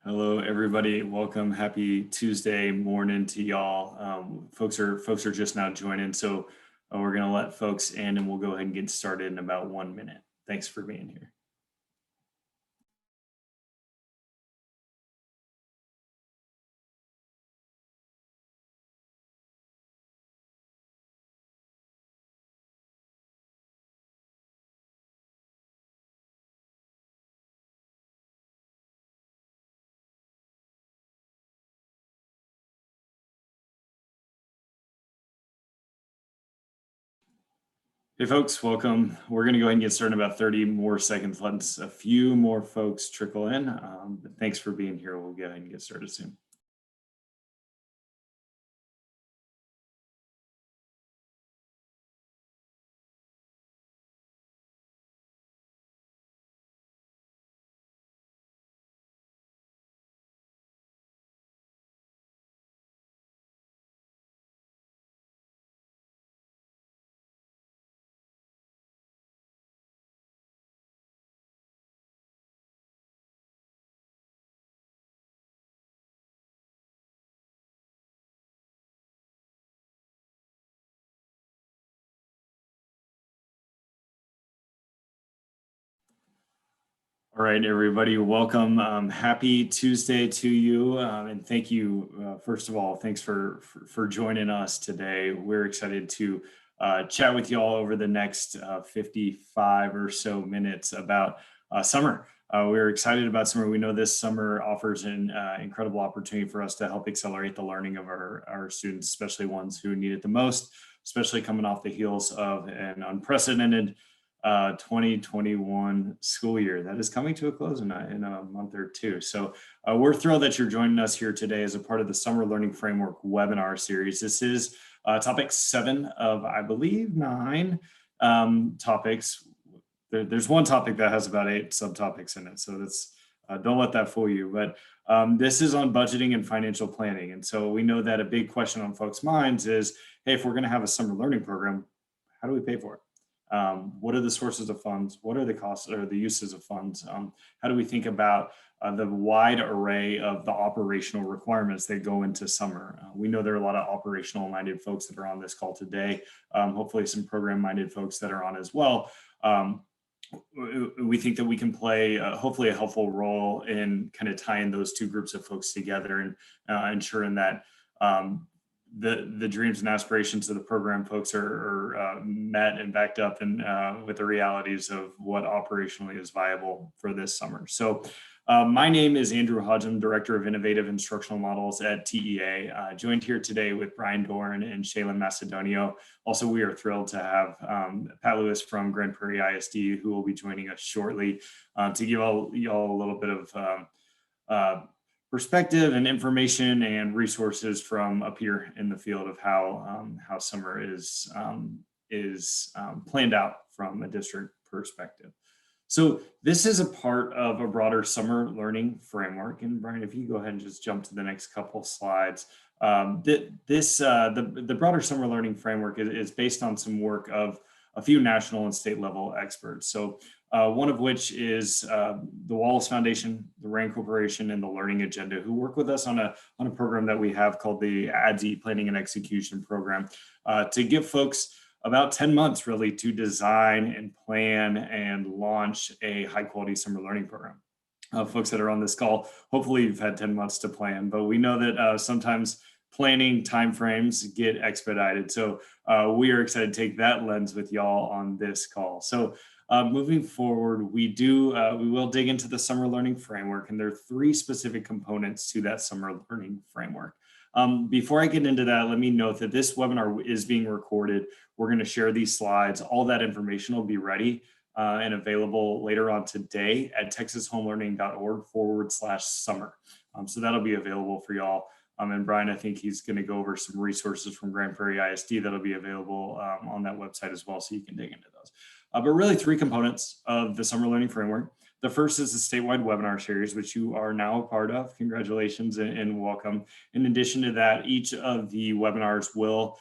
Hello, everybody. Welcome. Happy Tuesday morning to y'all. Folks are just now joining, so we're gonna let folks in, and we'll go ahead and get started in about 1 minute. Thanks for being here. Hey, folks, welcome. We're gonna go ahead and get started in about 30 more seconds. Let a few more folks trickle in. But thanks for being here. We'll go ahead and get started soon. All right, everybody, welcome. Happy Tuesday to you, and thank you. First of all, thanks for joining us today. We're excited to chat with you all over the next 55 or so minutes about summer. We're excited about summer. We know this summer offers an incredible opportunity for us to help accelerate the learning of our students, especially ones who need it the most, especially coming off the heels of an unprecedented 2021 school year that is coming to a close in a month or two. So we're thrilled that you're joining us here today as a part of the Summer Learning Framework webinar series. This is topic 7 of, I believe, 9 topics. There's one topic that has about 8 subtopics in it, so that's don't let that fool you. But this is on budgeting and financial planning. And so we know that a big question on folks' minds is, hey, if we're going to have a summer learning program, how do we pay for it? What are the sources of funds? What are the costs or the uses of funds? How do we think about the wide array of the operational requirements that go into summer? We know there are a lot of operational minded folks that are on this call today. Hopefully some program minded folks that are on as well. We think that we can play hopefully a helpful role in kind of tying those two groups of folks together and ensuring that the dreams and aspirations of the program folks are met and backed up and with the realities of what operationally is viable for this summer. So my name is Andrew Hodgem, Director of Innovative Instructional Models at TEA. Joined here today with Brian Dorn and Shaylin Macedonio. Also, we are thrilled to have Pat Lewis from Grand Prairie ISD, who will be joining us shortly to give y'all a little bit of perspective and information and resources from up here in the field of how summer is planned out from a district perspective. So this is a part of a broader summer learning framework. And Brian, if you go ahead and just jump to the next couple slides. The broader summer learning framework is based on some work of a few national and state level experts. So one of which is the Wallace Foundation, the RAND Corporation, and the Learning Agenda, who work with us on a program that we have called the ADZ Planning and Execution Program to give folks about 10 months really to design and plan and launch a high quality summer learning program. Folks that are on this call, hopefully you've had 10 months to plan, but we know that sometimes planning timeframes get expedited. So we are excited to take that lens with y'all on this call. So moving forward, we will dig into the summer learning framework, and there are 3 specific components to that summer learning framework. Before I get into that, let me note that this webinar is being recorded. We're going to share these slides. All that information will be ready and available later on today at texashomelearning.org/summer. So that'll be available for y'all. And Brian, I think he's going to go over some resources from Grand Prairie ISD that'll be available on that website as well, so you can dig into those. But really 3 components of the summer learning framework. The first is the statewide webinar series, which you are now a part of. Congratulations and welcome. In addition to that, each of the webinars will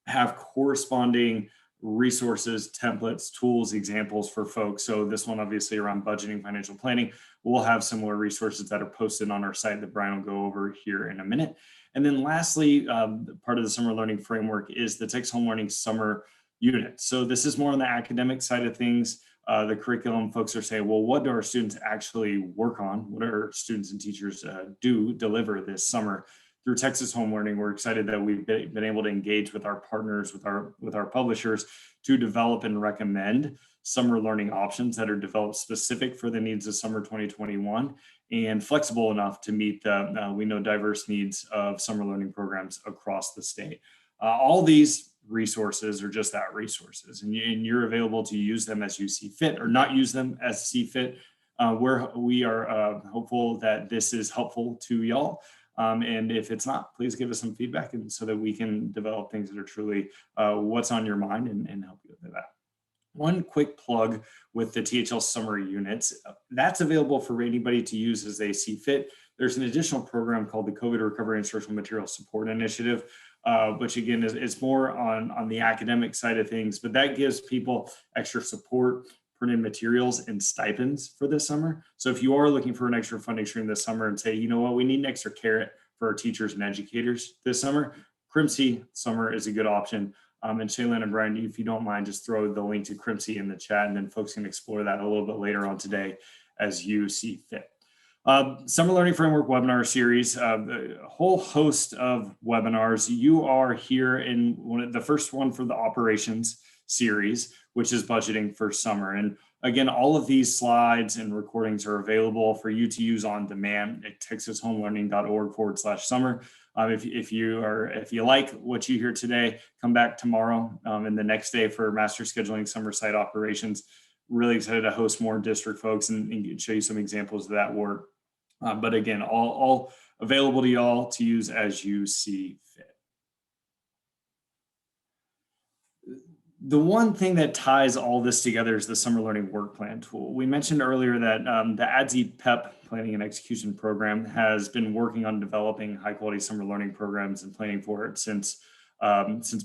have corresponding resources, templates, tools, examples for folks. So this one obviously around budgeting, financial planning. We'll have similar resources that are posted on our site that Brian will go over here in a minute. And then lastly, part of the summer learning framework is the Texas Home Learning Summer Unit. So this is more on the academic side of things. The curriculum folks are saying, well, what do our students actually work on? What do our students and teachers deliver this summer? Through Texas Home Learning, we're excited that we've been able to engage with our partners, with our publishers, to develop and recommend summer learning options that are developed specific for the needs of summer 2021 and flexible enough to meet the we know diverse needs of summer learning programs across the state. All these resources are just that, resources, and you're available to use them as you see fit or not use them as see fit. We are hopeful that this is helpful to y'all. And if it's not, please give us some feedback and so that we can develop things that are truly what's on your mind and help you with that. One quick plug with the THL summer units, that's available for anybody to use as they see fit. There's an additional program called the COVID Recovery Instructional Material Support Initiative, which again is more on the academic side of things, but that gives people extra support, printed materials, and stipends for this summer. So if you are looking for an extra funding stream this summer and say, you know what, we need an extra carrot for our teachers and educators this summer, Crimsey Summer is a good option. And Shaylin and Brian, if you don't mind, just throw the link to Crimsey in the chat, and then folks can explore that a little bit later on today as you see fit. Summer Learning Framework webinar series, a whole host of webinars. You are here in the first one for the operations series, which is budgeting for summer. And again, all of these slides and recordings are available for you to use on demand at texashomeLearning.org/summer. If you like what you hear today, come back tomorrow and the next day for master scheduling summer site operations. Really excited to host more district folks and show you some examples of that work. But again, all available to y'all to use as you see fit. The one thing that ties all this together is the Summer Learning Work Plan tool. We mentioned earlier that the ADZ PEP Planning and Execution Program has been working on developing high quality summer learning programs and planning for it since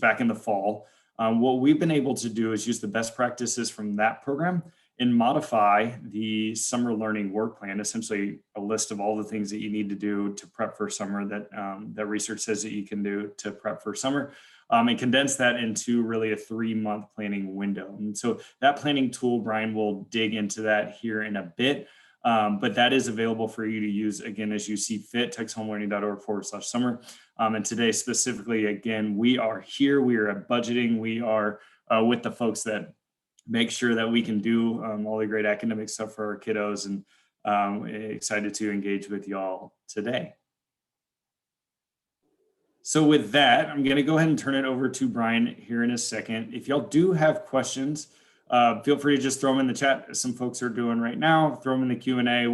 back in the fall. What we've been able to do is use the best practices from that program and modify the Summer Learning Work Plan, essentially a list of all the things that you need to do to prep for summer that research says that you can do to prep for summer. And condense that into really a 3-month planning window. And so that planning tool, Brian will dig into that here in a bit, but that is available for you to use again as you see fit, texashomeLearning.org/summer. And today specifically, again, we are here, we are at budgeting, we are with the folks that make sure that we can do all the great academic stuff for our kiddos, and excited to engage with y'all today. So with that, I'm going to go ahead and turn it over to Brian here in a second. If y'all do have questions, feel free to just throw them in the chat, as some folks are doing right now. Throw them in the Q&A.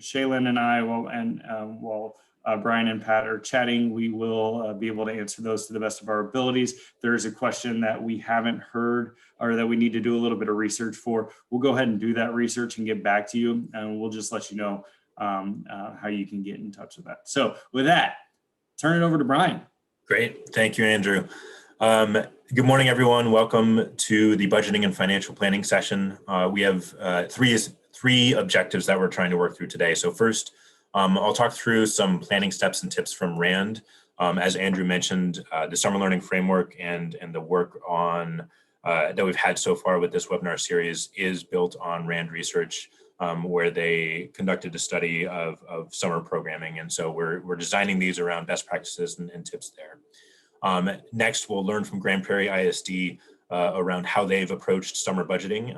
Shaylin and I, while Brian and Pat are chatting, we will be able to answer those to the best of our abilities. If there's a question that we haven't heard or that we need to do a little bit of research for, we'll go ahead and do that research and get back to you. And we'll just let you know how you can get in touch with that. So with that, turn it over to Brian. Great. Thank you, Andrew. Good morning, everyone. Welcome to the budgeting and financial planning session. We have three objectives that we're trying to work through today. So first, I'll talk through some planning steps and tips from RAND. As Andrew mentioned, the Summer Learning Framework and the work on that we've had so far with this webinar series is built on RAND research, where they conducted a study of summer programming. And so we're designing these around best practices and tips there. Next, we'll learn from Grand Prairie ISD around how they've approached summer budgeting,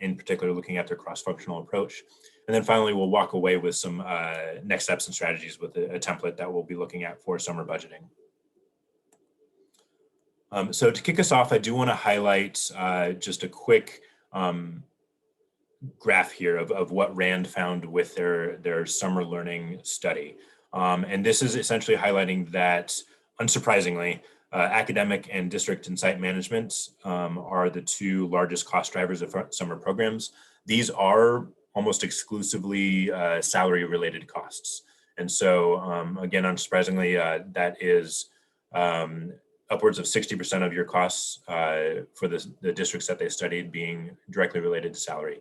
in particular looking at their cross-functional approach. And then finally, we'll walk away with some next steps and strategies with a template that we'll be looking at for summer budgeting. So to kick us off, I do want to highlight just a quick graph here of what RAND found with their summer learning study. And this is essentially highlighting that, unsurprisingly, academic and district and site management are the two largest cost drivers of summer programs. These are almost exclusively salary related costs. And so again, unsurprisingly, that is upwards of 60% of your costs for the districts that they studied being directly related to salary.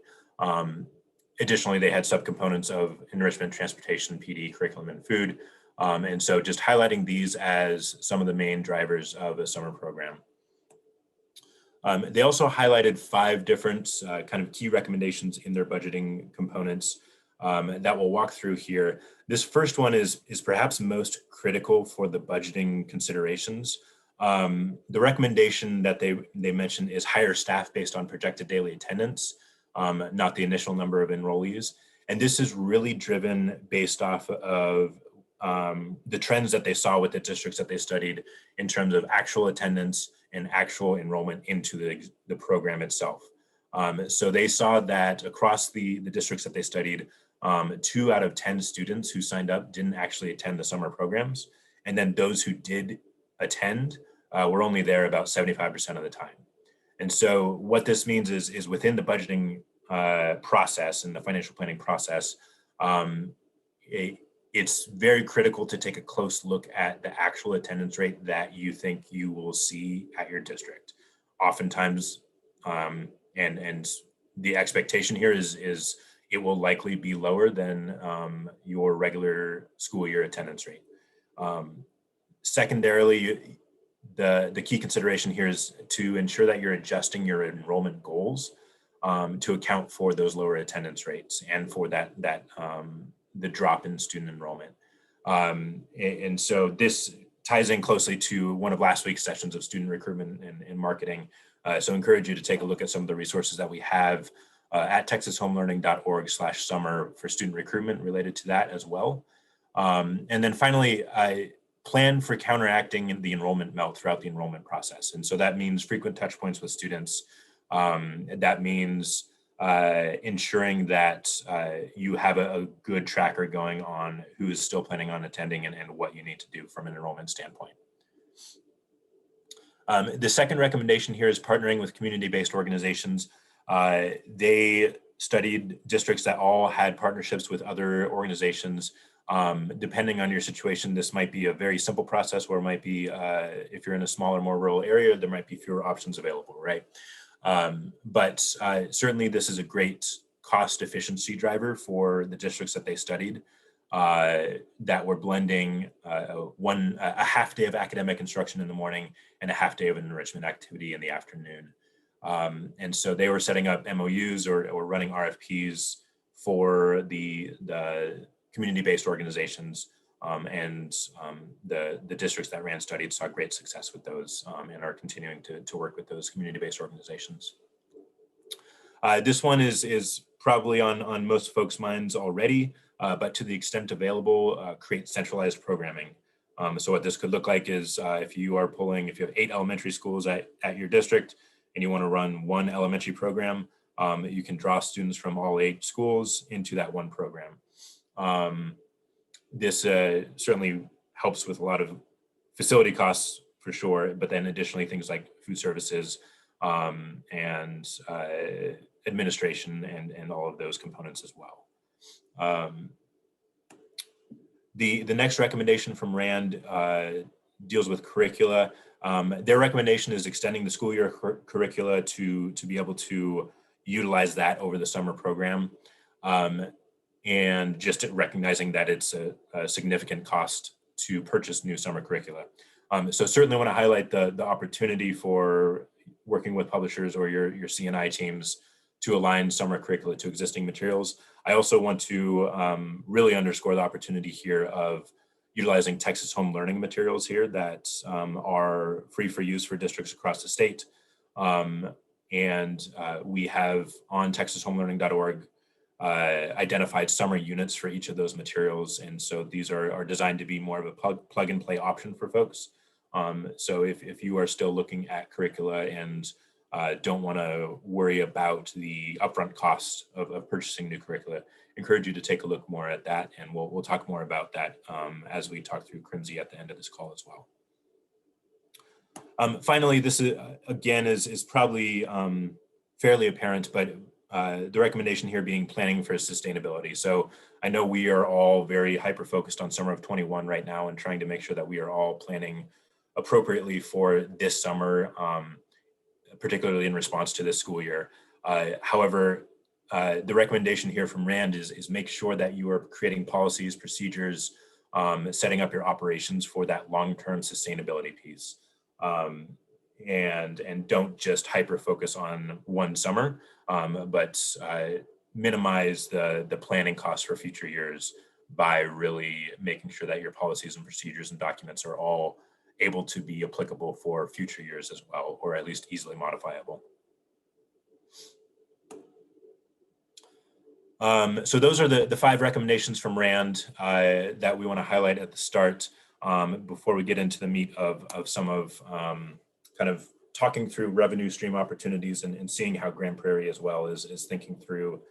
Additionally, they had subcomponents of enrichment, transportation, PD, curriculum, and food. And so just highlighting these as some of the main drivers of a summer program. They also highlighted 5 different kind of key recommendations in their budgeting components that we'll walk through here. This first one is perhaps most critical for the budgeting considerations. The recommendation that they mentioned is hire staff based on projected daily attendance, not the initial number of enrollees. And this is really driven based off of the trends that they saw with the districts that they studied in terms of actual attendance and actual enrollment into the program itself. So they saw that across the districts that they studied, 2 out of 10 students who signed up didn't actually attend the summer programs. And then those who did attend were only there about 75% of the time. And so what this means is within the budgeting process and the financial planning process, it's very critical to take a close look at the actual attendance rate that you think you will see at your district. Oftentimes, and the expectation here is it will likely be lower than your regular school year attendance rate. Secondarily, the key consideration here is to ensure that you're adjusting your enrollment goals to account for those lower attendance rates and for the drop in student enrollment. And so this ties in closely to one of last week's sessions of student recruitment and marketing. So I encourage you to take a look at some of the resources that we have at texashomelearning.org/summer for student recruitment related to that as well. And then finally, I plan for counteracting the enrollment melt throughout the enrollment process. And so that means frequent touch points with students. That means ensuring that you have a good tracker going on who is still planning on attending and what you need to do from an enrollment standpoint. The second recommendation here is partnering with community-based organizations. They studied districts that all had partnerships with other organizations. Depending on your situation, this might be a very simple process, or it might be, if you're in a smaller, more rural area, there might be fewer options available, right? But certainly this is a great cost efficiency driver for the districts that they studied that were blending a half day of academic instruction in the morning and a half day of an enrichment activity in the afternoon. And so they were setting up MOUs or running RFPs for the community-based organizations, and the districts that ran studies saw great success with those and are continuing to work with those community-based organizations. This one is probably on most folks' minds already, but to the extent available, create centralized programming. So what this could look like is if you have 8 elementary schools at your district and you want to run one elementary program, you can draw students from all 8 schools into that one program. This certainly helps with a lot of facility costs for sure, but then additionally things like food services and administration and all of those components as well. The next recommendation from RAND deals with curricula. Their recommendation is extending the school year curricula to be able to utilize that over the summer program. And just recognizing that it's a significant cost to purchase new summer curricula. So certainly want to highlight the opportunity for working with publishers or your CNI teams to align summer curricula to existing materials. I also want to really underscore the opportunity here of utilizing Texas Home Learning materials here that are free for use for districts across the state. And we have on texashomelearning.org identified summer units for each of those materials. And so these are designed to be more of a plug and play option for folks. So if you are still looking at curricula and don't want to worry about the upfront cost of purchasing new curricula, encourage you to take a look more at that. And we'll talk more about that as we talk through CRMSI at the end of this call as well. Finally, this is, again is probably fairly apparent, but the recommendation here being planning for sustainability. So I know we are all very hyper-focused on summer of 21 right now and trying to make sure that we are all planning appropriately for this summer, particularly in response to this school year. However, the recommendation here from RAND is make sure that you are creating policies, procedures, setting up your operations for that long-term sustainability piece. And don't just hyper focus on one summer, but minimize the planning costs for future years by really making sure that your policies and procedures and documents are all able to be applicable for future years as well, or at least easily modifiable. So those are the 5 recommendations from RAND that we want to highlight at the start before we get into the meat of some of kind of talking through revenue stream opportunities and seeing how Grand Prairie as well is thinking through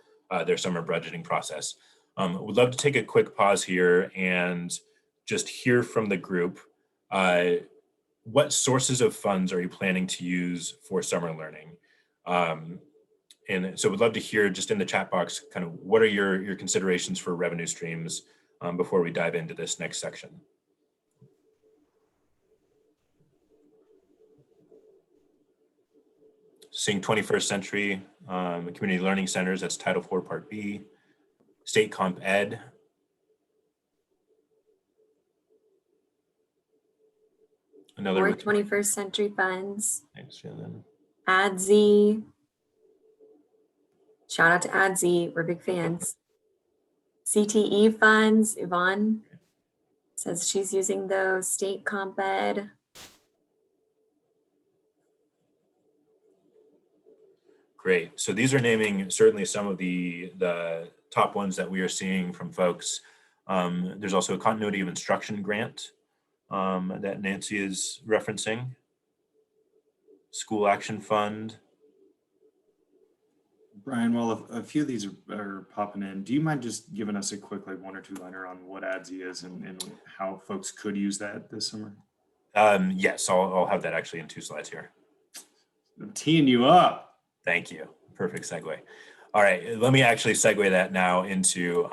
their summer budgeting process. We'd love to take a quick pause here and just hear from the group. What sources of funds are you planning to use for summer learning? And so we'd love to hear just in the chat box, kind of what are your considerations for revenue streams before we dive into this next section. Seeing 21st Century Community Learning Centers, that's Title IV Part B. State Comp Ed. More 21st Century funds. Thanks, Shannon. ADZ. Shout out to ADZ, we're big fans. CTE funds, Yvonne says she's using those. State Comp Ed. Great. So these are naming certainly some of the top ones that we are seeing from folks. There's also a continuity of instruction grant that Nancy is referencing. School Action Fund. Brian, while a few of these are popping in, do you mind just giving us a quick, like 1 or 2 liner on what ADZ is and how folks could use that this summer? Yes, I'll have that actually in 2 slides here. I'm teeing you up. Thank you. Perfect segue. All right, let me actually segue that now into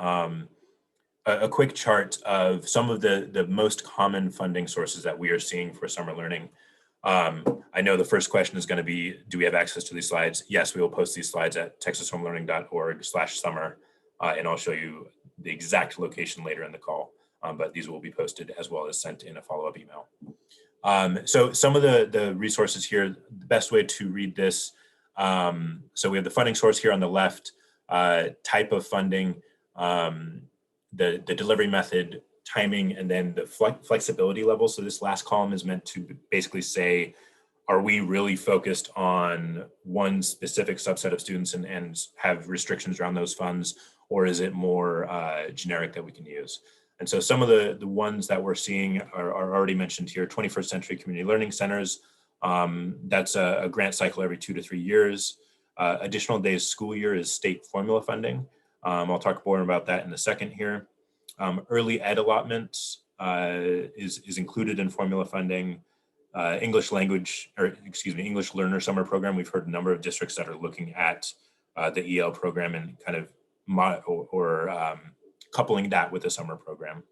a quick chart of some of the most common funding sources that we are seeing for summer learning. I know the first question is going to be, do we have access to these slides? Yes, we will post these slides at texashomelearning.org/summer, and I'll show you the exact location later in the call, but these will be posted as well as sent in a follow-up email. So some of the resources here, the best way to read this, so we have the funding source here on the left, type of funding, the delivery method, timing, and then the flexibility level. So this last column is meant to basically say, are we really focused on one specific subset of students and have restrictions around those funds, or is it more generic that we can use? And so some of the ones that we're seeing are already mentioned here. 21st Century Community Learning Centers, that's a grant cycle every 2 to 3 years. Additional days school year is state formula funding. I'll talk more about that in a second here. Early ed allotments is included in formula funding. English learner summer program. We've heard a number of districts that are looking at the EL program and kind of coupling that with a summer program.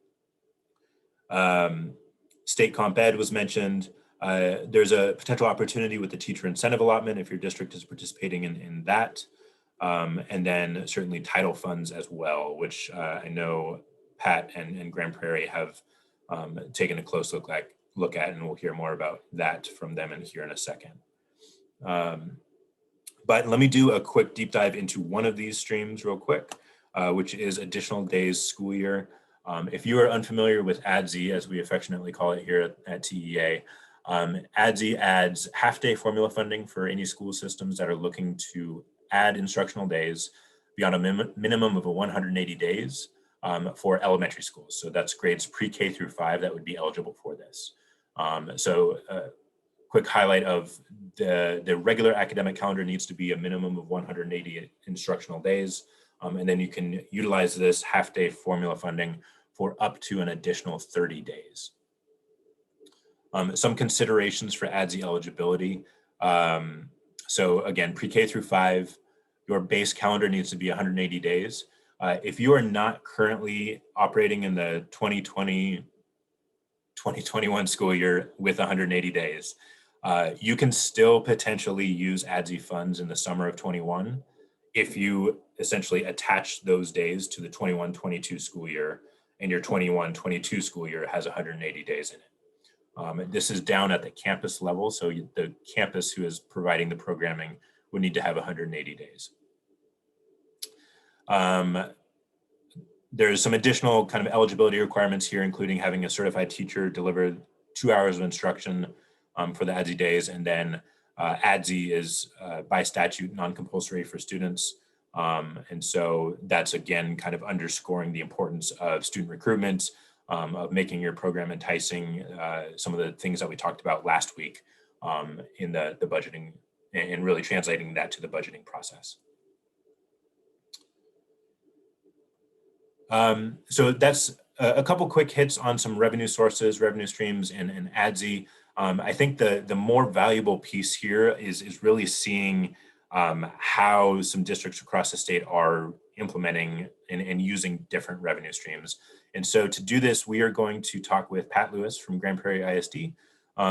State Comp Ed was mentioned. There's a potential opportunity with the teacher incentive allotment if your district is participating in that. And then certainly title funds as well, which I know Pat and Grand Prairie have taken a close look at, and we'll hear more about that from them in here in a second. But let me do a quick deep dive into one of these streams real quick, which is additional days school year. If you are unfamiliar with ADZ, as we affectionately call it here at TEA, ADZ adds half-day formula funding for any school systems that are looking to add instructional days beyond a minimum of 180 days for elementary schools. So that's grades pre-K through 5 that would be eligible for this. Quick highlight of the regular academic calendar needs to be a minimum of 180 instructional days. And then you can utilize this half-day formula funding for up to an additional 30 days. Some considerations for ADZ eligibility. So again, pre-K through 5, your base calendar needs to be 180 days. If you are not currently operating in the 2020-21 2021 school year with 180 days. You can still potentially use ADZ funds in the summer of 21 if you essentially attach those days to the 21-22 school year, and your 21-22 school year has 180 days in it. This is down at the campus level, so the campus who is providing the programming would need to have 180 days. There's some additional kind of eligibility requirements here, including having a certified teacher deliver 2 hours of instruction for the ADZ days, and then ADZ is by statute non-compulsory for students. And so that's again kind of underscoring the importance of student recruitment, of making your program enticing, some of the things that we talked about last week in the budgeting, and really translating that to the budgeting process. So that's a couple quick hits on some revenue sources, revenue streams, and ADZ. I think the more valuable piece here is really seeing how some districts across the state are implementing and using different revenue streams. And so to do this, we are going to talk with Pat Lewis from Grand Prairie ISD.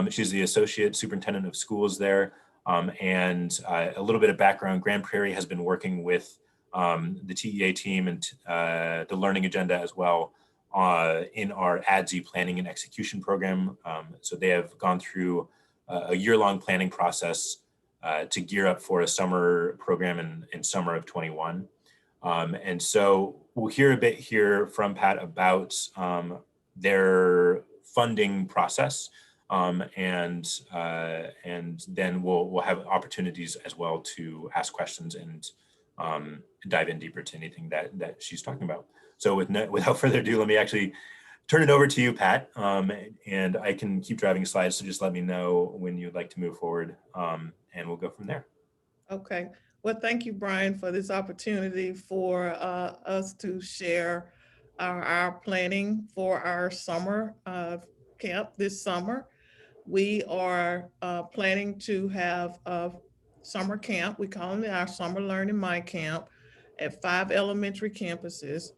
She's the Associate Superintendent of Schools there. And a little bit of background, Grand Prairie has been working with the TEA team and the learning agenda as well in our ADZ planning and execution program. So they have gone through a year-long planning process to gear up for a summer program in summer of 21. And so we'll hear a bit here from Pat about their funding process, and then we'll have opportunities as well to ask questions and dive in deeper to anything that she's talking about. So without further ado, let me actually turn it over to you, Pat, and I can keep driving slides, so just let me know when you'd like to move forward, and we'll go from there. Okay. Well, thank you, Brian, for this opportunity for us to share our planning for our summer camp this summer. We are planning to have a summer camp. We call it our Summer Learning My Camp at 5 elementary campuses.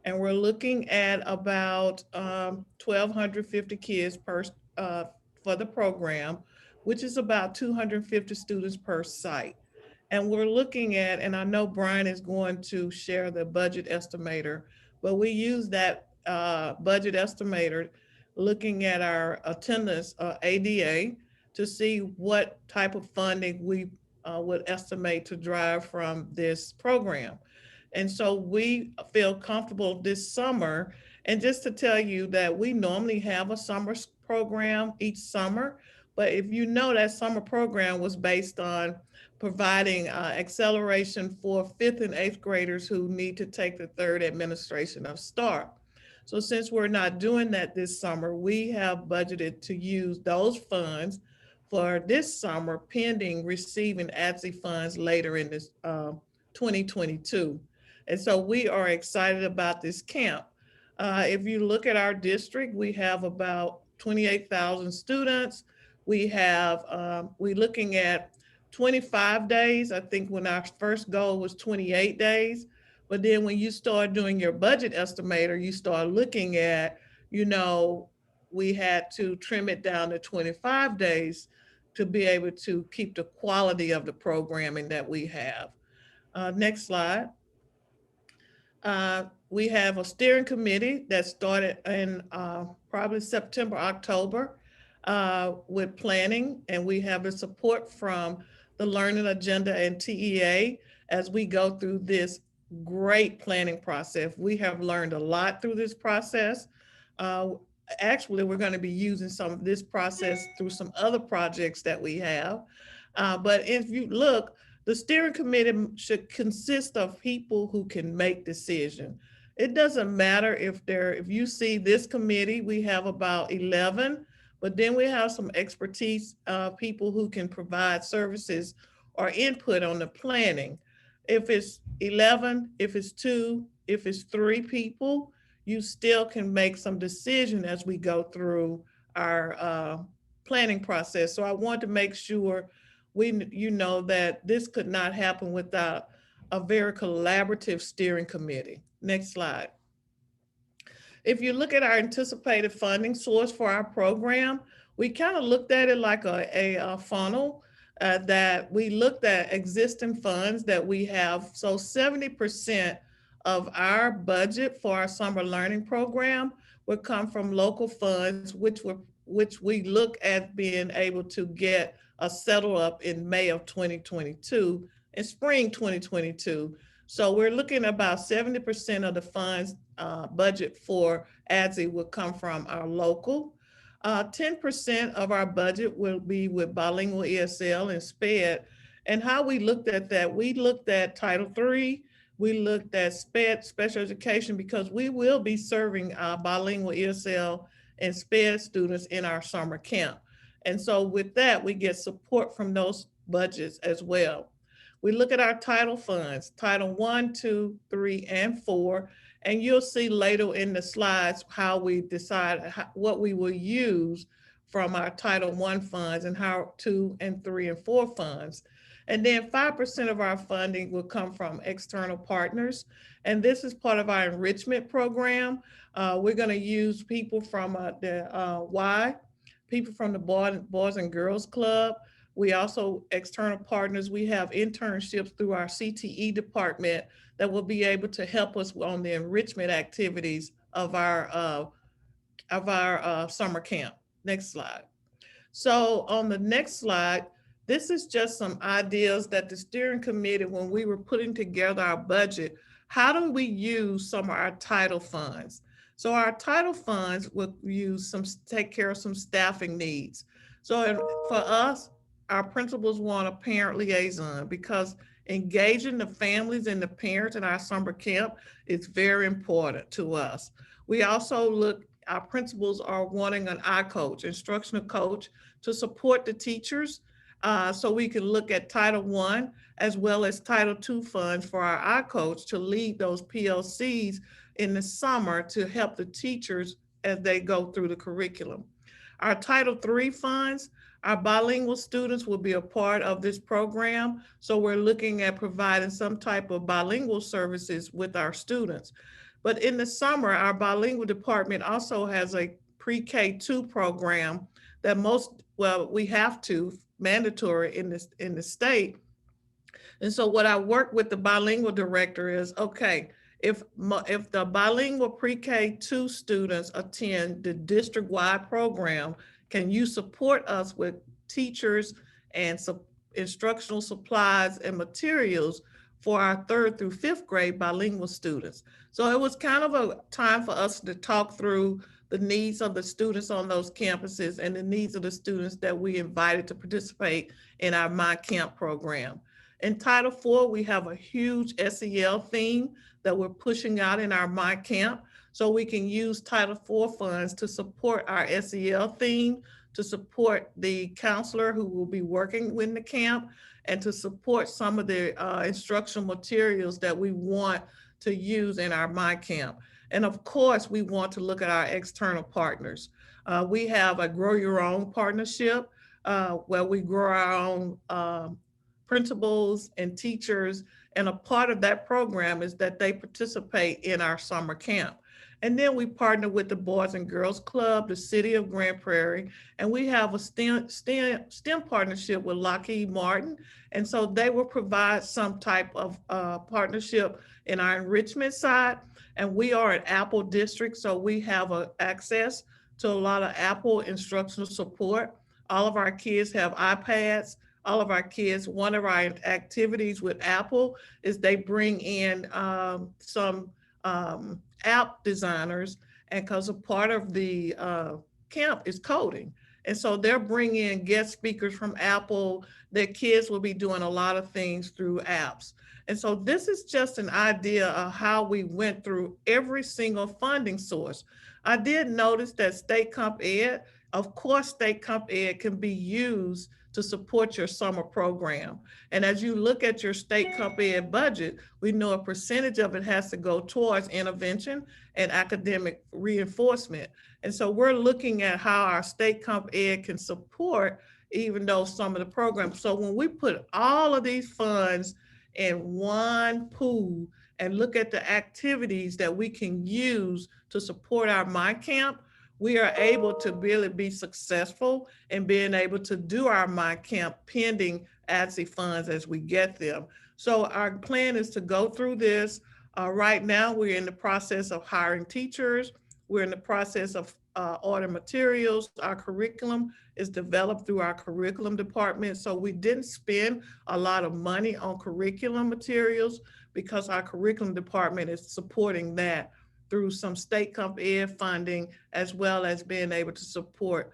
And we're looking at about 1,250 kids per for the program, which is about 250 students per site. And we're looking at, and I know Brian is going to share the budget estimator, but we use that budget estimator looking at our attendance, ADA, to see what type of funding we would estimate to drive from this program. And so we feel comfortable this summer. And just to tell you that we normally have a summer program each summer, but if you know, that summer program was based on providing acceleration for 5th and 8th graders who need to take the 3rd administration of STAR. So since we're not doing that this summer, we have budgeted to use those funds for this summer pending receiving ADZ funds later in this 2022. And so we are excited about this camp. If you look at our district, we have about 28,000 students. We're looking at 25 days. I think when our first goal was 28 days. But then when you start doing your budget estimator, you start looking at, we had to trim it down to 25 days to be able to keep the quality of the programming that we have. Next slide. We have a steering committee that started in probably September, October with planning, and we have the support from the Learning Agenda and TEA as we go through this great planning process. We have learned a lot through this process. Actually, we're going to be using some of this process through some other projects that we have. But if you look, the steering committee should consist of people who can make decisions. It doesn't matter if you see this committee, we have about 11, but then we have some expertise people who can provide services or input on the planning. If it's 11, if it's 2, if it's 3 people, you still can make some decision as we go through our planning process. So I want to make sure you know that this could not happen without a very collaborative steering committee. Next slide. if you look at our anticipated funding source for our program, we kind of looked at it like a funnel that we looked at existing funds that we have. So 70% of our budget for our summer learning program would come from local funds, which we look at being able to get a settle up in May of 2022 and spring 2022. So we're looking at about 70% of the funds budget for ADZ will come from our local. 10% of our budget will be with bilingual ESL and SPED. And how we looked at that, we looked at Title III, we looked at SPED, special education, because we will be serving bilingual ESL and SPED students in our summer camp. And so with that, we get support from those budgets as well. We look at our title funds, Title I, II, III, and IV, and you'll see later in the slides how we decide what we will use from our Title I funds and how II and III and IV funds. And then 5% of our funding will come from external partners. And this is part of our enrichment program. We're gonna use people from people from the Boys and Girls Club. We also, external partners, we have internships through our CTE department that will be able to help us on the enrichment activities of our summer camp. Next slide. So on the next slide, this is just some ideas that the steering committee, when we were putting together our budget, how do we use some of our title funds? So our title funds will take care of some staffing needs. So for us, our principals want a parent liaison because engaging the families and the parents in our summer camp is very important to us. We also our principals are wanting an I-coach, instructional coach, to support the teachers. So we can look at Title I as well as Title II funds for our I-coach to lead those PLCs in the summer to help the teachers as they go through the curriculum. Our Title III funds, our bilingual students will be a part of this program. So we're looking at providing some type of bilingual services with our students. But in the summer, our bilingual department also has a pre-K2 program that we have to, mandatory in the state. And so what I work with the bilingual director is, okay, if the bilingual pre-K2 students attend the district-wide program, can you support us with teachers and instructional supplies and materials for our 3rd through 5th grade bilingual students? So it was kind of a time for us to talk through the needs of the students on those campuses and the needs of the students that we invited to participate in our My Camp program. In Title IV, we have a huge SEL theme that we're pushing out in our My Camp. So we can use Title IV funds to support our SEL theme, to support the counselor who will be working in the camp, and to support some of the instructional materials that we want to use in our My Camp. And of course, we want to look at our external partners. We have a Grow Your Own partnership where we grow our own principals and teachers. And a part of that program is that they participate in our summer camp. And then we partner with the Boys and Girls Club, the City of Grand Prairie, and we have a STEM partnership with Lockheed Martin. And so they will provide some type of partnership in our enrichment side. And we are an Apple district, so we have access to a lot of Apple instructional support. All of our kids have iPads. All of our kids, one of our activities with Apple is they bring in some app designers, and because a part of the camp is coding. And so they're bringing in guest speakers from Apple. Their kids will be doing a lot of things through apps. And so this is just an idea of how we went through every single funding source. I did notice that State Comp Ed, of course, State Comp Ed can be used to support your summer program. And as you look at your State Comp Ed budget, we know a percentage of it has to go towards intervention and academic reinforcement. And so we're looking at how our State Comp Ed can support even though some of the programs. So when we put all of these funds in one pool and look at the activities that we can use to support our My Camp, we are able to really be successful in being able to do our My Camp pending ADZ funds as we get them. So our plan is to go through this. Right now, we're in the process of hiring teachers. We're in the process of ordering materials. Our curriculum is developed through our curriculum department. So we didn't spend a lot of money on curriculum materials because our curriculum department is supporting that through some state comp ed funding, as well as being able to support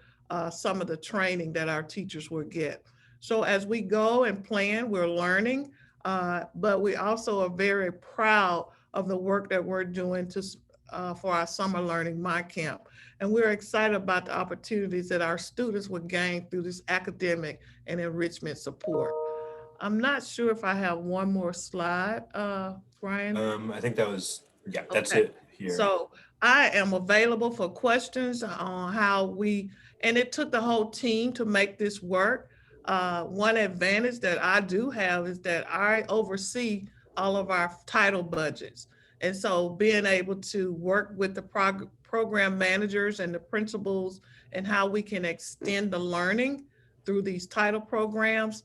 some of the training that our teachers will get. So as we go and plan, we're learning, but we also are very proud of the work that we're doing for our summer learning My Camp. And we're excited about the opportunities that our students will gain through this academic and enrichment support. I'm not sure if I have one more slide, Brian. I think that was, yeah, that's Okay. it here. So I am available for questions on how and it took the whole team to make this work. One advantage that I do have is that I oversee all of our title budgets. And so being able to work with the program managers and the principals and how we can extend the learning through these title programs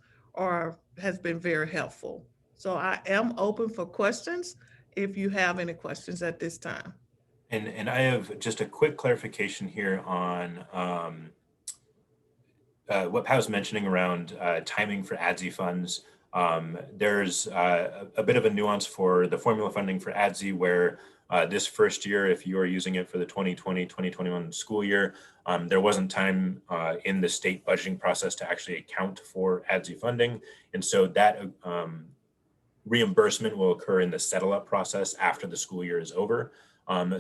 has been very helpful. So I am open for questions if you have any questions at this time. And I have just a quick clarification here on what Pat was mentioning around timing for ADZ funds. There's a bit of a nuance for the formula funding for ADZ where this first year, if you are using it for the 2020-2021 school year, there wasn't time in the state budgeting process to actually account for ADZ funding. And so that reimbursement will occur in the settle up process after the school year is over.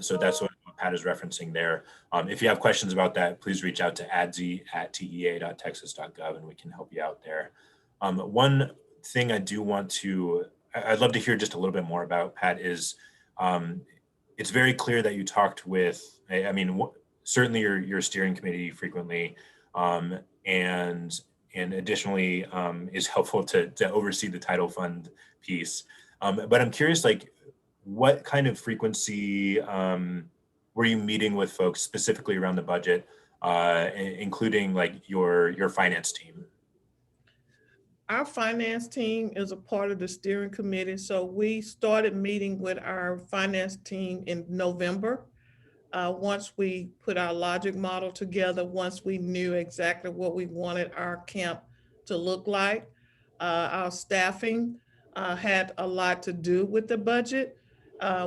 So that's what Pat is referencing there. If you have questions about that, please reach out to adz@tea.texas.gov and we can help you out there. One thing I'd love to hear just a little bit more about, Pat, is it's very clear that you talked with, I mean, certainly your steering committee frequently, and additionally is helpful to oversee the title fund piece. But I'm curious, like, what kind of frequency were you meeting with folks specifically around the budget, including like your finance team? Our finance team is a part of the steering committee. So we started meeting with our finance team in November. Once we put our logic model together, once we knew exactly what we wanted our camp to look like, our staffing had a lot to do with the budget.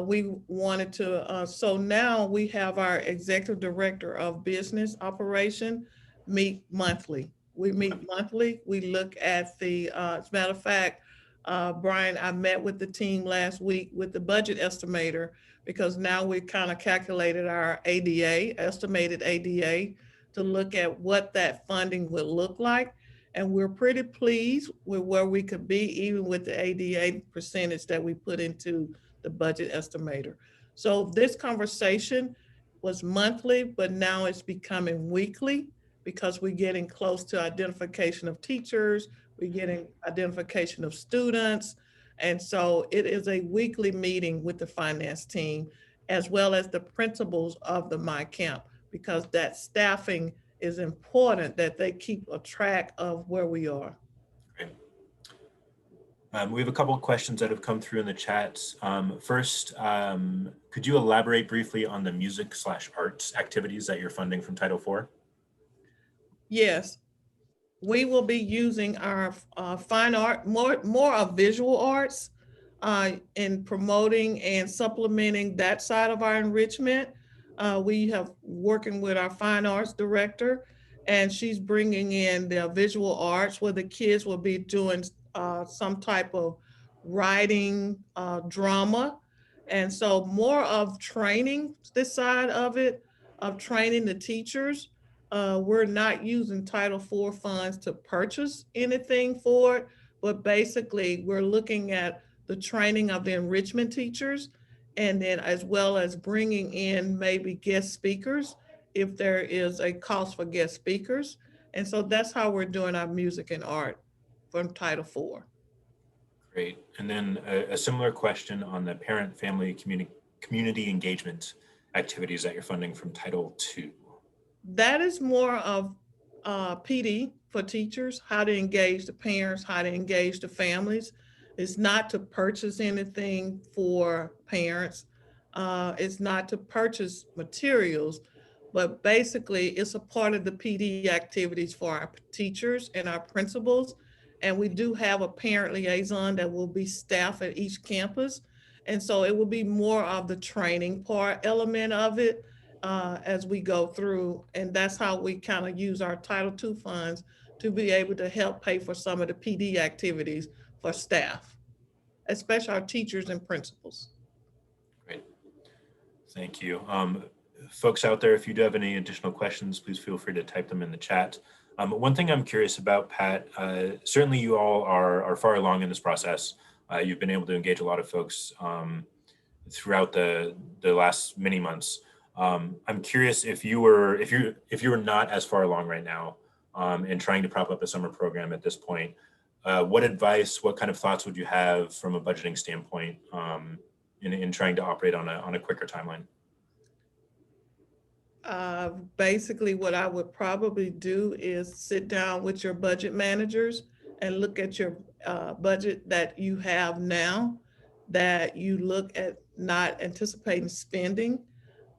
We wanted to, so now we have our executive director of business operation meet monthly. We meet monthly. We look at as a matter of fact, Brian, I met with the team last week with the budget estimator because now we kind of calculated our ADA, estimated ADA, to look at what that funding would look like. And we're pretty pleased with where we could be, even with the ADA percentage that we put into the budget estimator. So this conversation was monthly, but now it's becoming weekly because we're getting close to identification of teachers, we're getting identification of students. And so it is a weekly meeting with the finance team, as well as the principals of the My Camp, because that staffing is important that they keep a track of where we are. Great. We have a couple of questions that have come through in the chat. First, could you elaborate briefly on the music/arts activities that you're funding from Title IV? Yes, we will be using our fine art, more of visual arts in promoting and supplementing that side of our enrichment. We have working with our fine arts director, and she's bringing in the visual arts where the kids will be doing some type of writing, drama. And so more of training this side of it, of training the teachers. We're not using Title IV funds to purchase anything for it, but basically we're looking at the training of the enrichment teachers, and then as well as bringing in maybe guest speakers if there is a cost for guest speakers. And so that's how we're doing our music and art from Title IV. Great. And then a similar question on the parent family community engagement activities that you're funding from Title II. That is more of PD for teachers, how to engage the parents, how to engage the families. It's not to purchase anything for parents. It's not to purchase materials, but basically it's a part of the PD activities for our teachers and our principals. And we do have a parent liaison that will be staff at each campus. And so it will be more of the training part element of it as we go through. And that's how we kind of use our Title II funds to be able to help pay for some of the PD activities for staff, especially our teachers and principals. Great. Thank you. Folks out there, if you do have any additional questions, please feel free to type them in the chat. One thing I'm curious about, Pat, certainly you all are far along in this process. You've been able to engage a lot of folks throughout the last many months. I'm curious if you were not as far along right now and trying to prop up a summer program at this point, what advice, what kind of thoughts would you have from a budgeting standpoint in trying to operate on a quicker timeline? Basically, what I would probably do is sit down with your budget managers and look at your budget that you have now, that you look at not anticipating spending,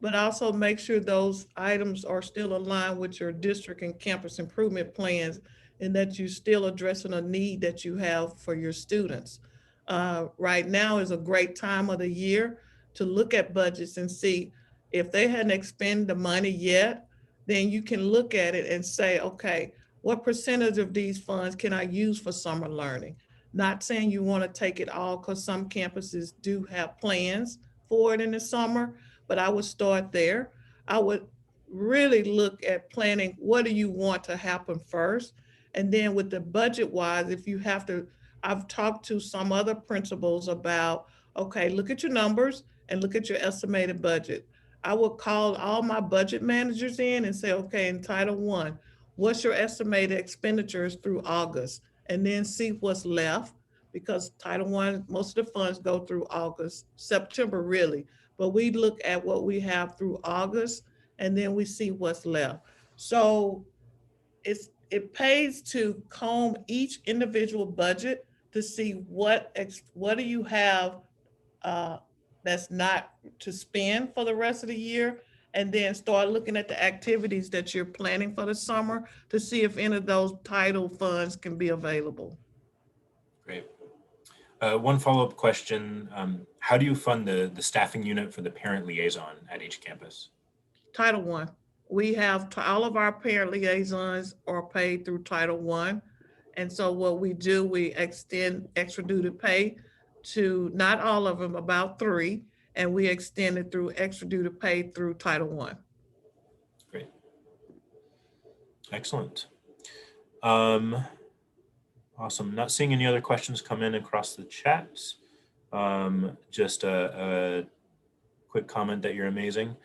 but also make sure those items are still aligned with your district and campus improvement plans and that you're still addressing a need that you have for your students. Right now is a great time of the year to look at budgets and see if they hadn't expended the money yet, then you can look at it and say, okay, what percentage of these funds can I use for summer learning? Not saying you want to take it all, because some campuses do have plans for it in the summer, but I would start there. I would really look at planning, what do you want to happen first? And then with the budget wise, if you have to, I've talked to some other principals about, okay, look at your numbers and look at your estimated budget. I would call all my budget managers in and say, okay, in Title I, what's your estimated expenditures through August? And then see what's left, because Title I, most of the funds go through August, September really. But we look at what we have through August and then we see what's left. So it pays to comb each individual budget to see what do you have that's not to spend for the rest of the year, and then start looking at the activities that you're planning for the summer to see if any of those title funds can be available. Great. One follow-up question. How do you fund the staffing unit for the parent liaison at each campus? Title I. We have all of our parent liaisons are paid through Title I. And so what we do, we extend extra duty pay to not all of them, about 3, and we extend it through extra duty pay through Title I. Great. Excellent. Awesome. Not seeing any other questions come in across the chat. Just a quick comment that you're amazing.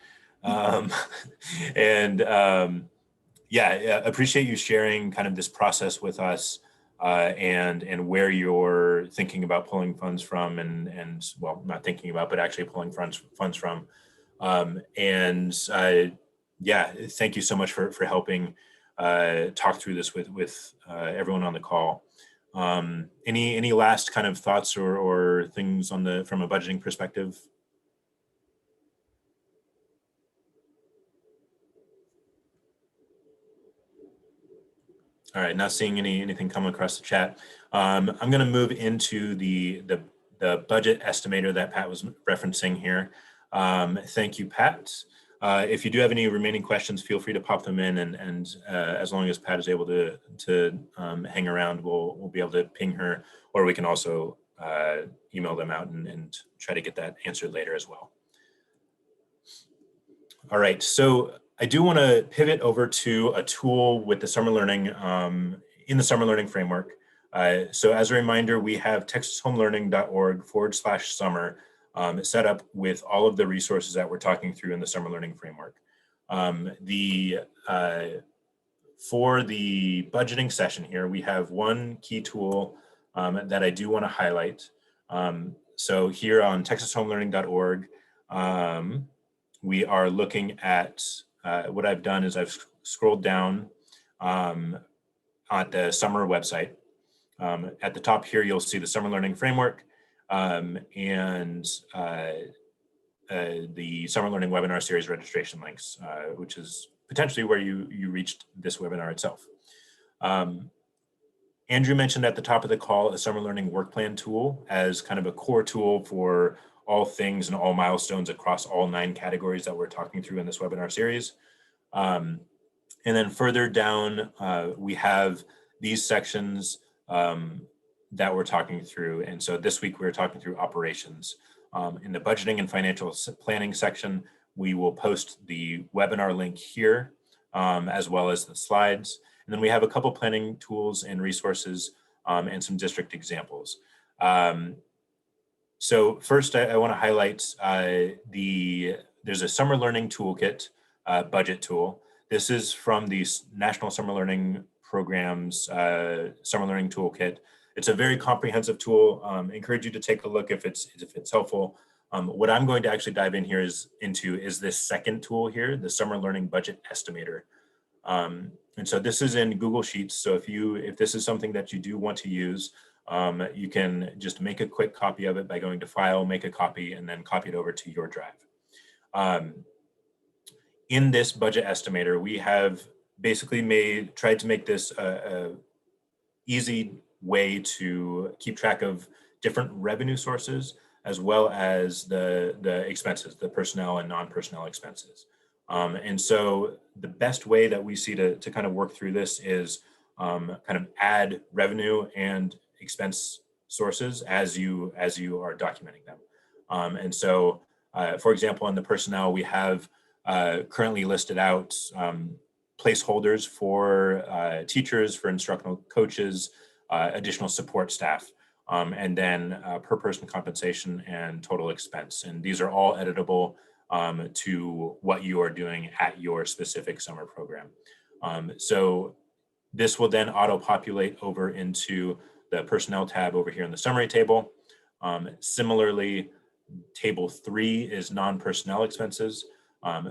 Yeah, appreciate you sharing kind of this process with us and where you're thinking about pulling funds from and well, not thinking about, but actually pulling funds from. Yeah, thank you so much for helping talk through this with everyone on the call. Any last kind of thoughts or things from a budgeting perspective? All right, not seeing anything come across the chat. I'm going to move into the budget estimator that Pat was referencing here. Thank you, Pat. If you do have any remaining questions, feel free to pop them in, and as long as Pat is able to hang around, we'll be able to ping her, or we can also email them out and try to get that answered later as well. All right, so I do want to pivot over to a tool with the summer learning in the summer learning framework. So as a reminder, we have texashomeLearning.org/summer set up with all of the resources that we're talking through in the summer learning framework. For the budgeting session here, we have one key tool that I do want to highlight. So here on texashomelearning.org, we are looking at what I've done is I've scrolled down at the summer website. At the top here, you'll see the Summer Learning Framework and the Summer Learning Webinar Series registration links, which is potentially where you reached this webinar itself. Andrew mentioned at the top of the call a Summer Learning Work Plan tool as kind of a core tool for all things and all milestones across all 9 categories that we're talking through in this webinar series. And then further down, we have these sections that we're talking through. And so this week we're talking through operations. In the budgeting and financial planning section, we will post the webinar link here, as well as the slides. And then we have a couple planning tools and resources and some district examples. So first, I want to highlight there's a Summer Learning Toolkit budget tool. This is from the National Summer Learning Program's Summer Learning Toolkit. It's a very comprehensive tool. I encourage you to take a look if it's helpful. What I'm going to actually dive in here into is this second tool here, the Summer Learning Budget Estimator. And so this is in Google Sheets. So if this is something that you do want to use, you can just make a quick copy of it by going to File, make a copy, and then copy it over to your drive. In this budget estimator, we have basically tried to make this a easy way to keep track of different revenue sources, as well as the expenses, the personnel and non-personnel expenses. And so the best way that we see to kind of work through this is kind of add revenue and expense sources as you are documenting them. And so, for example, in the personnel, we have currently listed out placeholders for teachers, for instructional coaches, additional support staff, and then per person compensation and total expense. And these are all editable to what you are doing at your specific summer program. So this will then auto-populate over into the personnel tab over here in the summary table. Similarly, table 3 is non-personnel expenses.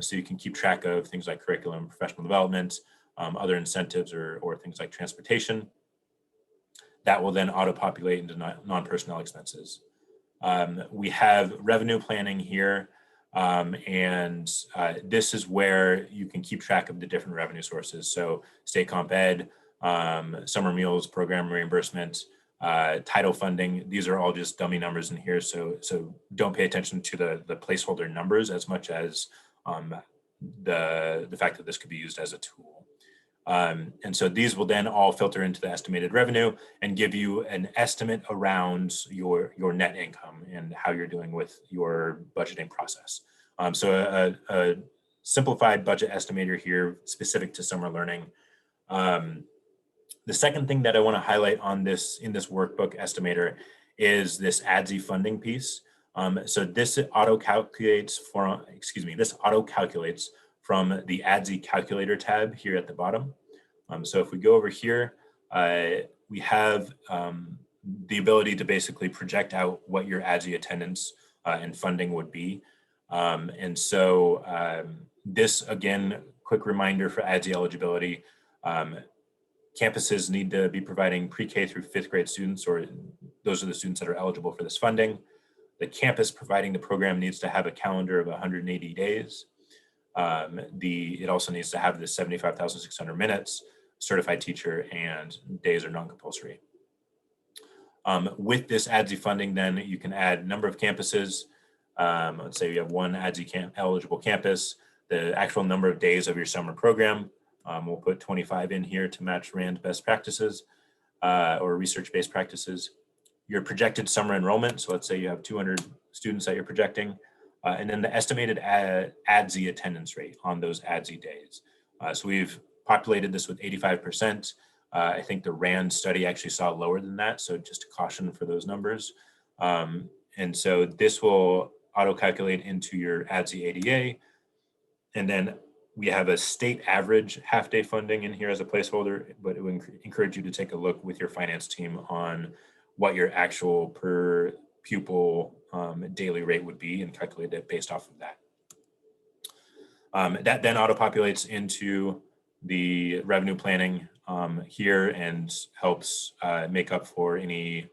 So you can keep track of things like curriculum, professional development, other incentives or things like transportation. That will then auto-populate into non-personnel expenses. We have revenue planning here. And this is where you can keep track of the different revenue sources. So state comp ed, summer meals, program reimbursement, title funding, these are all just dummy numbers in here. So don't pay attention to the placeholder numbers as much as the fact that this could be used as a tool. And so these will then all filter into the estimated revenue and give you an estimate around your net income and how you're doing with your budgeting process. So a simplified budget estimator here specific to summer learning. The second thing that I want to highlight in this workbook estimator is this ADZ funding piece. So this auto calculates from the ADZ calculator tab here at the bottom. So if we go over here, we have the ability to basically project out what your ADZ attendance and funding would be. And so this, again, quick reminder for ADZ eligibility, campuses need to be providing pre-K through 5th grade students, or those are the students that are eligible for this funding. The campus providing the program needs to have a calendar of 180 days. It also needs to have the 75,600 minutes, certified teacher, and days are non-compulsory. With this ADZ funding, then you can add number of campuses. Let's say you have one ADZ eligible campus, the actual number of days of your summer program. We'll put 25 in here to match RAND best practices or research-based practices. Your projected summer enrollment, so let's say you have 200 students that you're projecting, and then the estimated ADZ attendance rate on those ADZ days. So we've populated this with 85%. I think the RAND study actually saw lower than that, so just a caution for those numbers. And so this will auto-calculate into your ADZ ADA, and then we have a state average half-day funding in here as a placeholder, but it would encourage you to take a look with your finance team on what your actual per pupil daily rate would be and calculate it based off of that. That then auto-populates into the revenue planning here and helps make up for any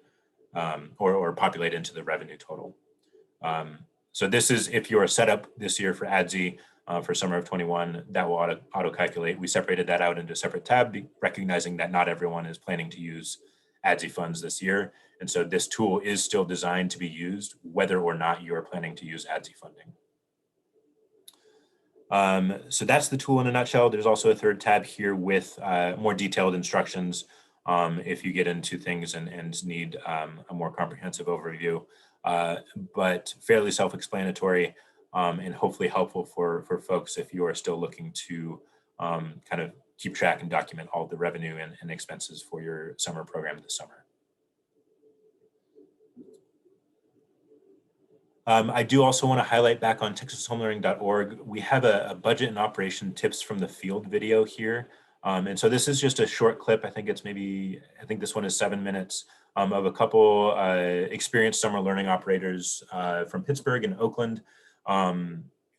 or populate into the revenue total. So this is if you're set up this year for ADZ for summer of 21, that will auto-calculate. We separated that out into a separate tab, recognizing that not everyone is planning to use ADZ funds this year. And so this tool is still designed to be used whether or not you are planning to use ADZ funding. So that's the tool in a nutshell. There's also a third tab here with more detailed instructions if you get into things and need a more comprehensive overview, but fairly self-explanatory and hopefully helpful for folks if you are still looking to kind of keep track and document all the revenue and expenses for your summer program this summer. I do also want to highlight back on texashomelearning.org, we have a budget and operation tips from the field video here. And so this is just a short clip. I think this one is 7 minutes of a couple experienced summer learning operators from Pittsburgh and Oakland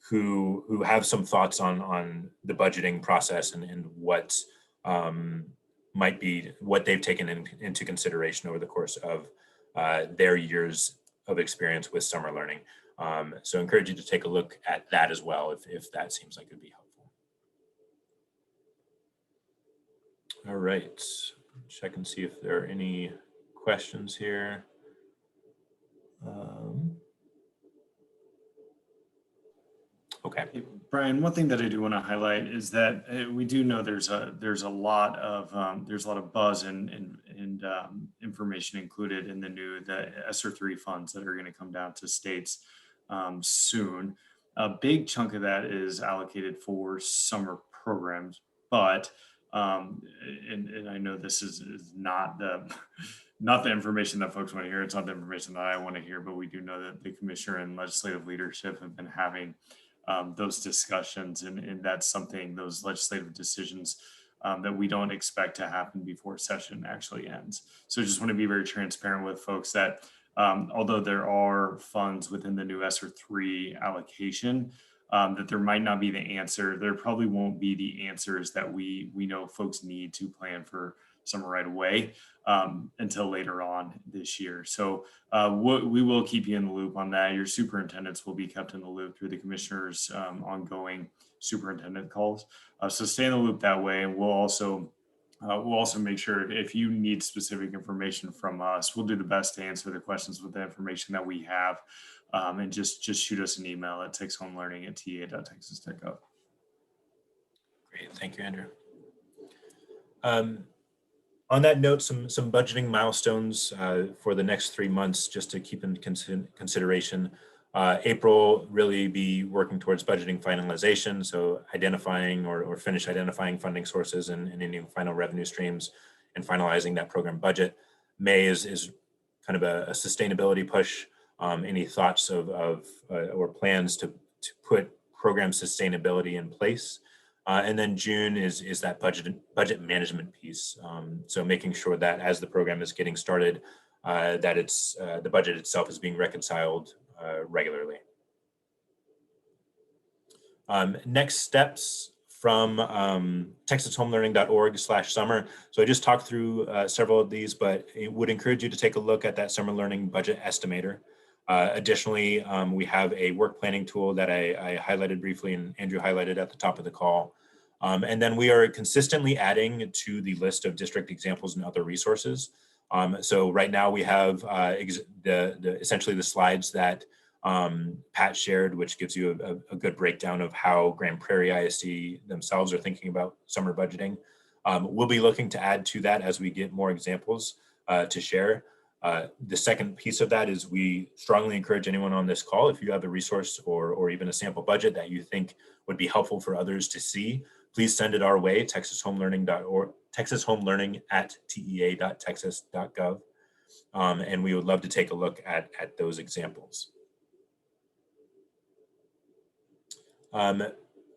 who have some thoughts on the budgeting process and what might be what they've taken into consideration over the course of their years of experience with summer learning. So I encourage you to take a look at that as well if that seems like it would be helpful. All right, check and see if there are any questions here. Okay. Hey, Brian, one thing that I do want to highlight is that we do know there's a lot of buzz and information included in the ESSER 3 funds that are going to come down to states soon. A big chunk of that is allocated for summer programs, but and I know this is not the information that folks want to hear. It's not the information that I want to hear, but we do know that the commissioner and legislative leadership have been having those discussions, and that's something, those legislative decisions that we don't expect to happen before session actually ends. So I just want to be very transparent with folks that although there are funds within the new ESSER 3 allocation, that there might not be the answer. There probably won't be the answers that we know folks need to plan for summer right away until later on this year. So we will keep you in the loop on that. Your superintendents will be kept in the loop through the commissioner's ongoing superintendent calls. So stay in the loop that way. And we'll also make sure if you need specific information from us, we'll do the best to answer the questions with the information that we have. And just shoot us an email at texhomelearning@ta.texas.gov. Great, thank you, Andrew. On that note, some budgeting milestones for the next 3 months, just to keep in consideration. April, really be working towards budgeting finalization, so identifying or finish identifying funding sources and any final revenue streams and finalizing that program budget. May is kind of a sustainability push. Any thoughts or plans to put program sustainability in place? And then June is that budget management piece. So making sure that as the program is getting started, that it's the budget itself is being reconciled regularly. Next steps from texashomelearning.org/summer. So I just talked through several of these, but it would encourage you to take a look at that summer learning budget estimator. Additionally, we have a work planning tool that I highlighted briefly and Andrew highlighted at the top of the call. And then we are consistently adding to the list of district examples and other resources. So right now we have essentially the slides that Pat shared, which gives you a good breakdown of how Grand Prairie ISD themselves are thinking about summer budgeting. We'll be looking to add to that as we get more examples to share. The second piece of that is we strongly encourage anyone on this call, if you have a resource or even a sample budget that you think would be helpful for others to see, please send it our way, texashomelearning.org@tea.texas.gov. And we would love to take a look at those examples.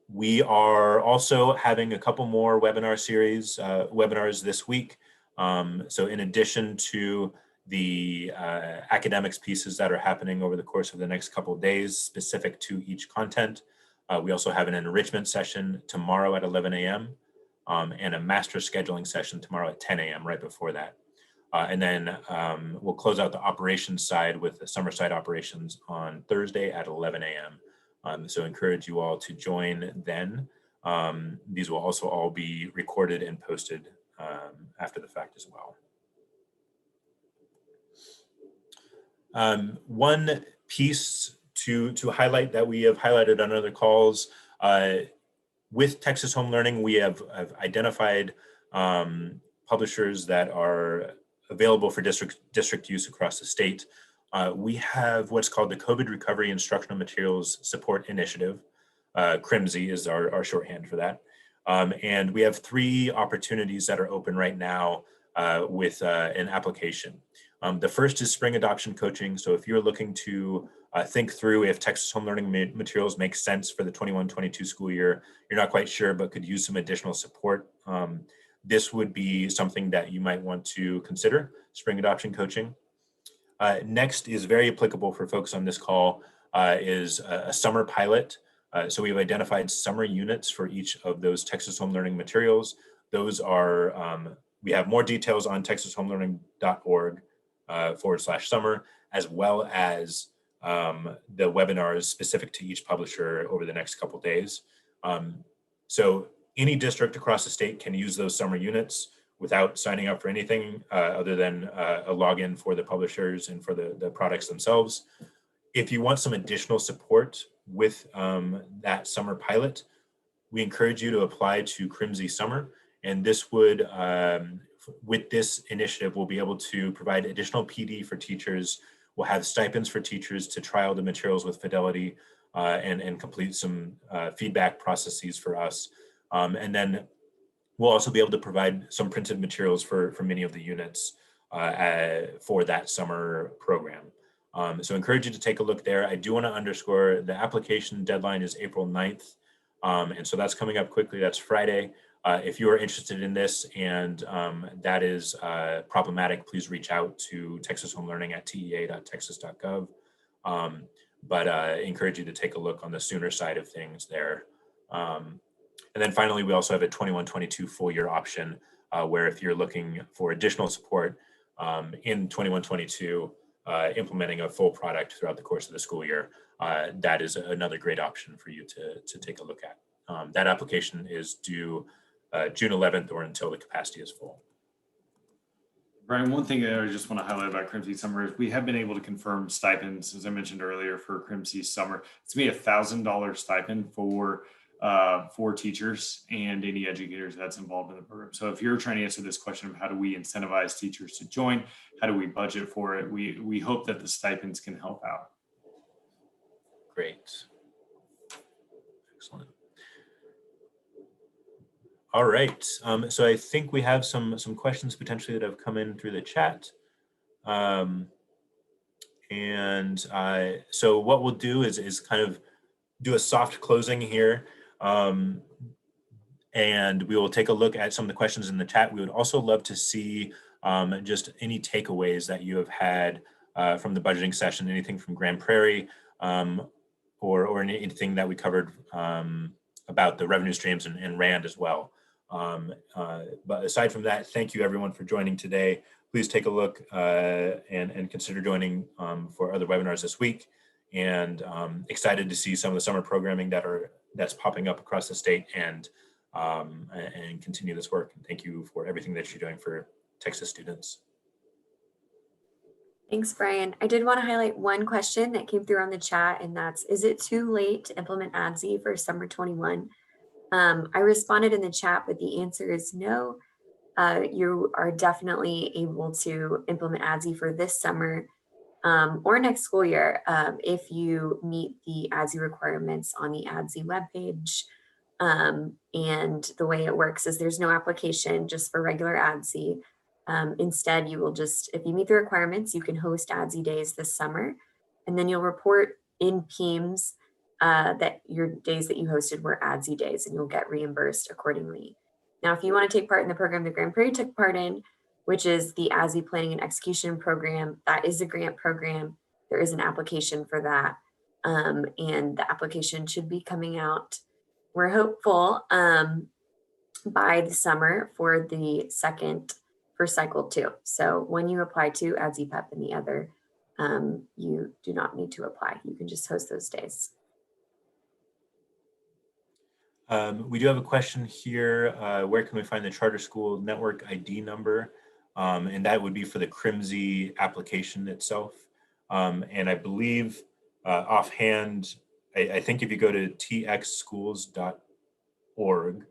We are also having a couple more webinar series, webinars this week. So in addition to the academics pieces that are happening over the course of the next couple of days specific to each content. We also have an enrichment session tomorrow at 11 a.m. And a master scheduling session tomorrow at 10 a.m. right before that. And then we'll close out the operations side with the summer side operations on Thursday at 11 a.m. So encourage you all to join then. These will also all be recorded and posted after the fact as well. One piece to highlight that we have highlighted on other calls, with Texas Home Learning, we have identified publishers that are available for district use across the state. We have what's called the COVID Recovery Instructional Materials Support Initiative. CRIMSI is our shorthand for that. And we have 3 opportunities that are open right now with an application. The first is spring adoption coaching. So if you're looking to think through if Texas Home Learning materials make sense for the 21-22 school year, you're not quite sure, but could use some additional support, this would be something that you might want to consider, spring adoption coaching. Next is very applicable for folks on this call, is a summer pilot. So we've identified summer units for each of those Texas Home Learning materials. Those are, we have more details on texashomeLearning.org/summer, as well as the webinars specific to each publisher over the next couple days. So any district across the state can use those summer units without signing up for anything other than a login for the publishers and for the products themselves. If you want some additional support with that summer pilot, we encourage you to apply to CRIMSI Summer. And this would, with this initiative, we'll be able to provide additional PD for teachers. We'll have stipends for teachers to trial the materials with Fidelity and complete some feedback processes for us. And then we'll also be able to provide some printed materials for many of the units for that summer program. So encourage you to take a look there. I do want to underscore the application deadline is April 9th. And so that's coming up quickly. That's Friday. If you are interested in this and that is problematic, please reach out to Texas Home Learning at tea.texas.gov. But encourage you to take a look on the sooner side of things there. And then finally, we also have a 21-22 full year option where if you're looking for additional support in 21-22, implementing a full product throughout the course of the school year, that is another great option for you to take a look at. That application is due June 11th or until the capacity is full. Brian, one thing that I just want to highlight about CRIMSI Summer is we have been able to confirm stipends, as I mentioned earlier, for CRIMSI Summer. It's going to be $1,000 stipend for teachers and any educators that's involved in the program. So if you're trying to answer this question of how do we incentivize teachers to join, how do we budget for it, we hope that the stipends can help out. Great. Excellent. All right. So I think we have some questions potentially that have come in through the chat. So what we'll do is kind of do a soft closing here. And we will take a look at some of the questions in the chat. We would also love to see just any takeaways that you have had from the budgeting session, anything from Grand Prairie, or anything that we covered about the revenue streams and RAND as well. But aside from that, thank you everyone for joining today. Please take a look and consider joining for other webinars this week. And excited to see some of the summer programming that's popping up across the state and continue this work. And thank you for everything that you're doing for Texas students. Thanks, Brian. I did want to highlight one question that came through on the chat, and that's, is it too late to implement ADZ for summer 21? I responded in the chat, but the answer is no. You are definitely able to implement ADZ for this summer or next school year if you meet the ADZ requirements on the ADZ webpage. And the way it works is there's no application just for regular ADZ. Instead, you will just, if you meet the requirements, you can host ADZ days this summer, and then you'll report in PEAMS that your days that you hosted were ADZ days, and you'll get reimbursed accordingly. Now, if you want to take part in the program that Grand Prairie took part in, which is the ASI Planning and Execution Program. That is a grant program. There is an application for that. And the application should be coming out, we're hopeful, by the summer for the for cycle 2. So when you apply to ADZ PEP and the other, you do not need to apply. You can just host those days. We do have a question here. Where can we find the charter school network ID number? And that would be for the CRIMSI application itself. And I believe offhand, I think if you go to txschools.org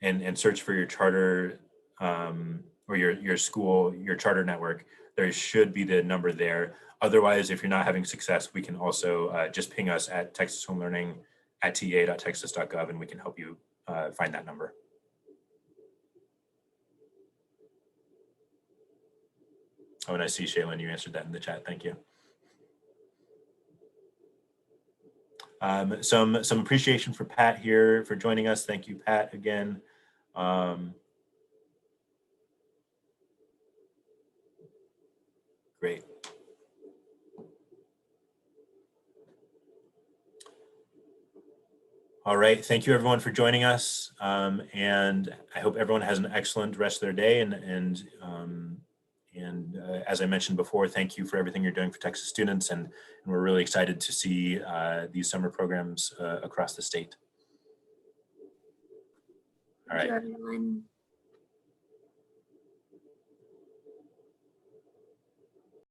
and search for your charter or your school, your charter network, there should be the number there. Otherwise, if you're not having success, we can also just ping us at texashomelearning@ta.texas.gov and we can help you find that number. Oh, and I see, Shaylin, you answered that in the chat. Thank you. Some appreciation for Pat here for joining us. Thank you, Pat, again. Great. All right, thank you everyone for joining us. And I hope everyone has an excellent rest of their day. And as I mentioned before, thank you for everything you're doing for Texas students. And we're really excited to see these summer programs across the state. All right. Thank you, everyone.